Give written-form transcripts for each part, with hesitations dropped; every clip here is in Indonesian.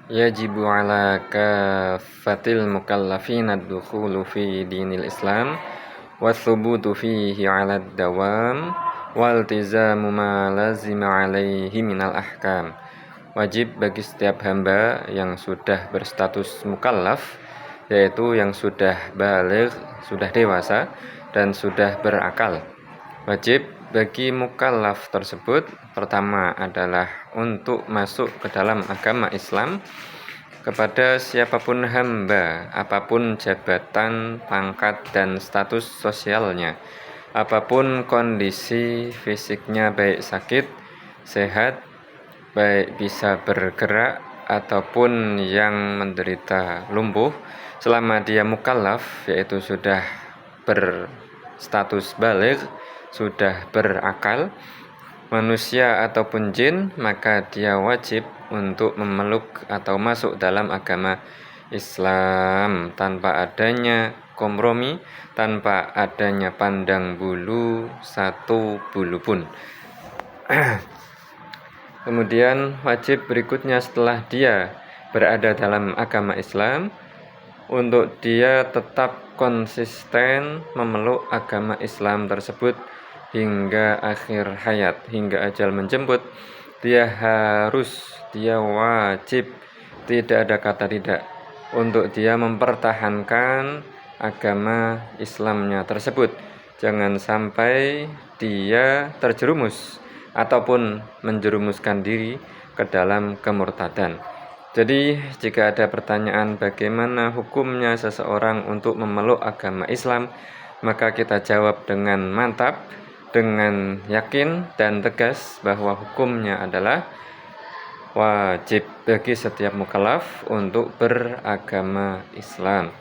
Yajibu ala kafatil mukallafin ad-dukhulu fi dinil Islam wathubutu fihi ala dawam waltizamu ma lazima alaihi minal ahkam. Wajib bagi setiap hamba yang sudah berstatus mukallaf, yaitu yang sudah baligh, sudah dewasa dan sudah berakal. Wajib bagi mukallaf tersebut pertama adalah untuk masuk ke dalam agama Islam kepada siapapun hamba, apapun jabatan, pangkat, dan status sosialnya, apapun kondisi fisiknya, baik sakit, sehat, baik bisa bergerak, ataupun yang menderita lumpuh, selama dia mukallaf, yaitu sudah berstatus baligh, sudah berakal, manusia ataupun jin, maka dia wajib untuk memeluk atau masuk dalam agama Islam tanpa adanya kompromi, tanpa adanya pandang bulu satu bulu pun. Kemudian wajib berikutnya setelah dia berada dalam agama Islam, untuk dia tetap konsisten memeluk agama Islam tersebut hingga akhir hayat, hingga ajal menjemput. Dia wajib, tidak ada kata tidak, untuk dia mempertahankan agama Islamnya tersebut. Jangan sampai dia terjerumus ataupun menjerumuskan diri ke dalam kemurtadan. Jadi jika ada pertanyaan bagaimana hukumnya seseorang untuk memeluk agama Islam, maka kita jawab dengan mantap, dengan yakin dan tegas bahwa hukumnya adalah wajib bagi setiap mukallaf untuk beragama Islam.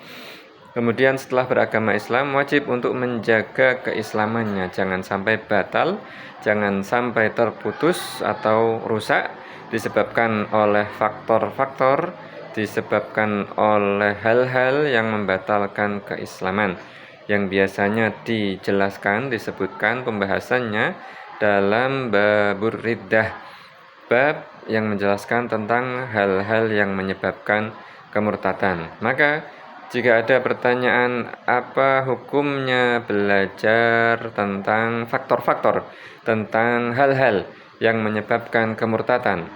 Kemudian setelah beragama Islam, wajib untuk menjaga keislamannya, jangan sampai batal, jangan sampai terputus atau rusak disebabkan oleh faktor-faktor, disebabkan oleh hal-hal yang membatalkan keislaman, yang biasanya disebutkan pembahasannya dalam babur riddah, bab yang menjelaskan tentang hal-hal yang menyebabkan kemurtadan. Maka jika ada pertanyaan apa hukumnya belajar tentang faktor-faktor, tentang hal-hal yang menyebabkan kemurtadan,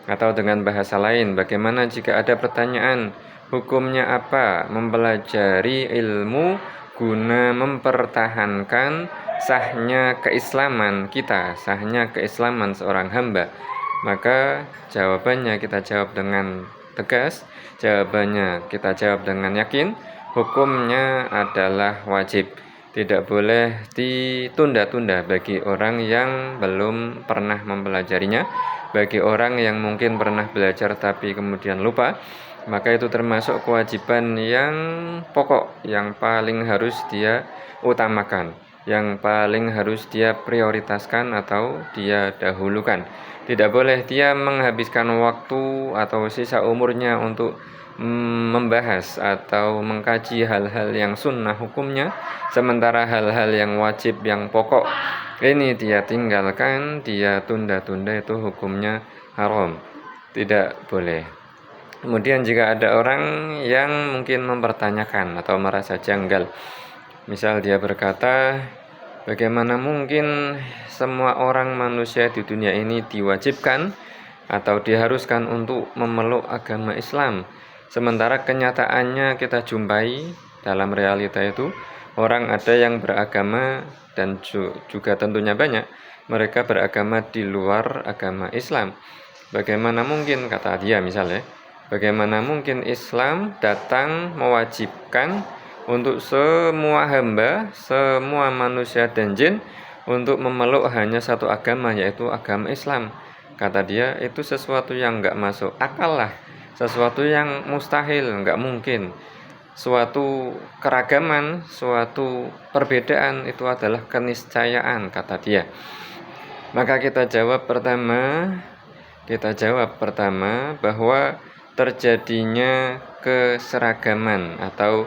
atau dengan bahasa lain, bagaimana jika ada pertanyaan hukumnya apa mempelajari ilmu guna mempertahankan sahnya keislaman kita, sahnya keislaman seorang hamba, maka jawabannya kita jawab dengan tegas, jawabannya kita jawab dengan yakin, hukumnya adalah wajib. Tidak boleh ditunda-tunda bagi orang yang belum pernah mempelajarinya, bagi orang yang mungkin pernah belajar tapi kemudian lupa, maka itu termasuk kewajiban yang pokok, yang paling harus dia utamakan, yang paling harus dia prioritaskan atau dia dahulukan. Tidak boleh dia menghabiskan waktu atau sisa umurnya untuk membahas atau mengkaji hal-hal yang sunnah hukumnya, sementara hal-hal yang wajib, yang pokok ini dia tinggalkan, dia tunda-tunda, itu hukumnya haram, tidak boleh. Kemudian jika ada orang yang mungkin mempertanyakan atau merasa janggal, misal dia berkata, bagaimana mungkin semua orang manusia di dunia ini diwajibkan atau diharuskan untuk memeluk agama Islam, sementara kenyataannya kita jumpai dalam realita itu orang ada yang beragama dan juga tentunya banyak mereka beragama di luar agama Islam. Bagaimana mungkin, kata dia misalnya, bagaimana mungkin Islam datang mewajibkan untuk semua hamba, semua manusia dan jin untuk memeluk hanya satu agama, yaitu agama Islam. Kata dia, itu sesuatu yang nggak masuk akal lah, sesuatu yang mustahil, nggak mungkin. Suatu keragaman, suatu perbedaan itu adalah keniscayaan, kata dia. Maka kita jawab pertama bahwa terjadinya keseragaman atau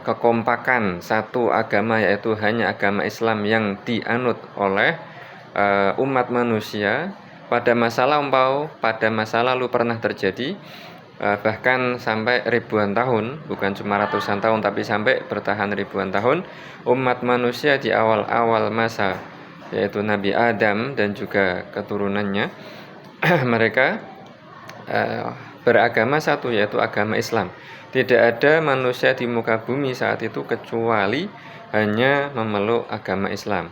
kekompakan satu agama, yaitu hanya agama Islam yang dianut oleh umat manusia, pada masa lampau, pada masa lalu pernah terjadi, bahkan sampai ribuan tahun, bukan cuma ratusan tahun tapi sampai bertahan ribuan tahun, umat manusia di awal-awal masa, yaitu Nabi Adam dan juga keturunannya, mereka beragama satu, yaitu agama Islam. Tidak ada manusia di muka bumi saat itu kecuali hanya memeluk agama Islam.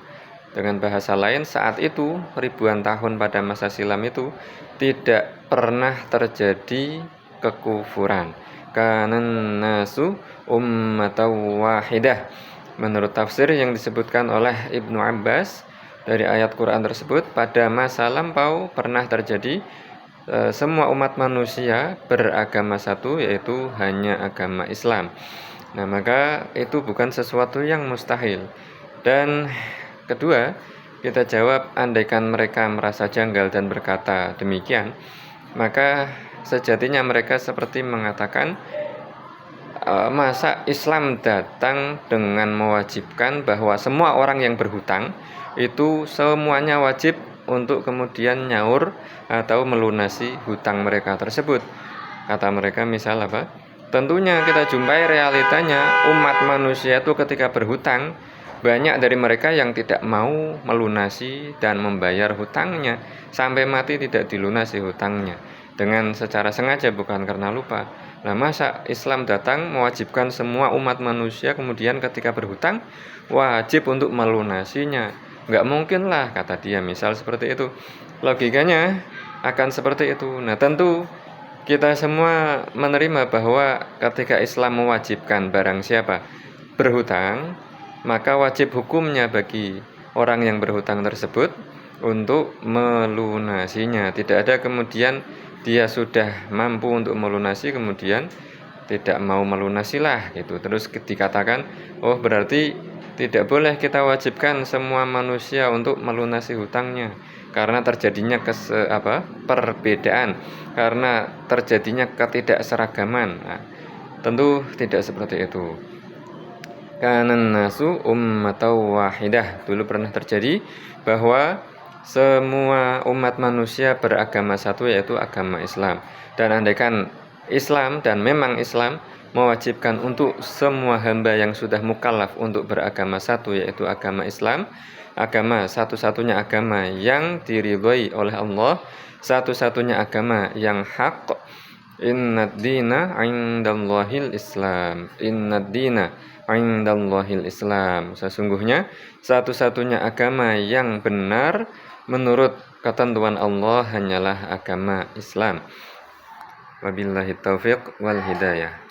Dengan bahasa lain, saat itu ribuan tahun pada masa silam itu tidak pernah terjadi kekufuran. Kanan nasu ummatan wahidah. Menurut tafsir yang disebutkan oleh Ibnu Abbas dari ayat Quran tersebut, pada masa lampau pernah terjadi semua umat manusia beragama satu, yaitu hanya agama Islam. Nah, maka itu bukan sesuatu yang mustahil. Dan kedua, kita jawab, andaikan mereka merasa janggal dan berkata demikian, maka sejatinya mereka seperti mengatakan, masa Islam datang dengan mewajibkan bahwa semua orang yang berhutang itu semuanya wajib untuk kemudian nyaur atau melunasi hutang mereka tersebut. Kata mereka misal apa? Tentunya kita jumpai realitanya umat manusia itu ketika berhutang, banyak dari mereka yang tidak mau melunasi dan membayar hutangnya, sampai mati tidak dilunasi hutangnya, dengan secara sengaja bukan karena lupa. Nah, masa Islam datang mewajibkan semua umat manusia kemudian ketika berhutang wajib untuk melunasinya? Nggak mungkin lah, kata dia, misal seperti itu. Logikanya akan seperti itu. Nah, tentu kita semua menerima bahwa ketika Islam mewajibkan barang siapa berhutang, maka wajib hukumnya bagi orang yang berhutang tersebut untuk melunasinya. Tidak ada kemudian dia sudah mampu untuk melunasi kemudian tidak mau melunasilah gitu. Terus dikatakan, oh berarti tidak boleh kita wajibkan semua manusia untuk melunasi hutangnya karena terjadinya perbedaan, karena terjadinya ketidakseragaman. Nah, tentu tidak seperti itu. Kanan nasu ummatan wahidah. Dulu pernah terjadi bahwa semua umat manusia beragama satu, yaitu agama Islam. Dan andaikan Islam, dan memang Islam mewajibkan untuk semua hamba yang sudah mukallaf untuk beragama satu, yaitu agama Islam, agama satu-satunya agama yang diridhoi oleh Allah, satu-satunya agama yang hak. Innad dina 'indallahil Islam. Innad dina 'indallahil Islam. Sesungguhnya satu-satunya agama yang benar menurut ketentuan Allah hanyalah agama Islam. Wabillahi taufiq wal hidayah.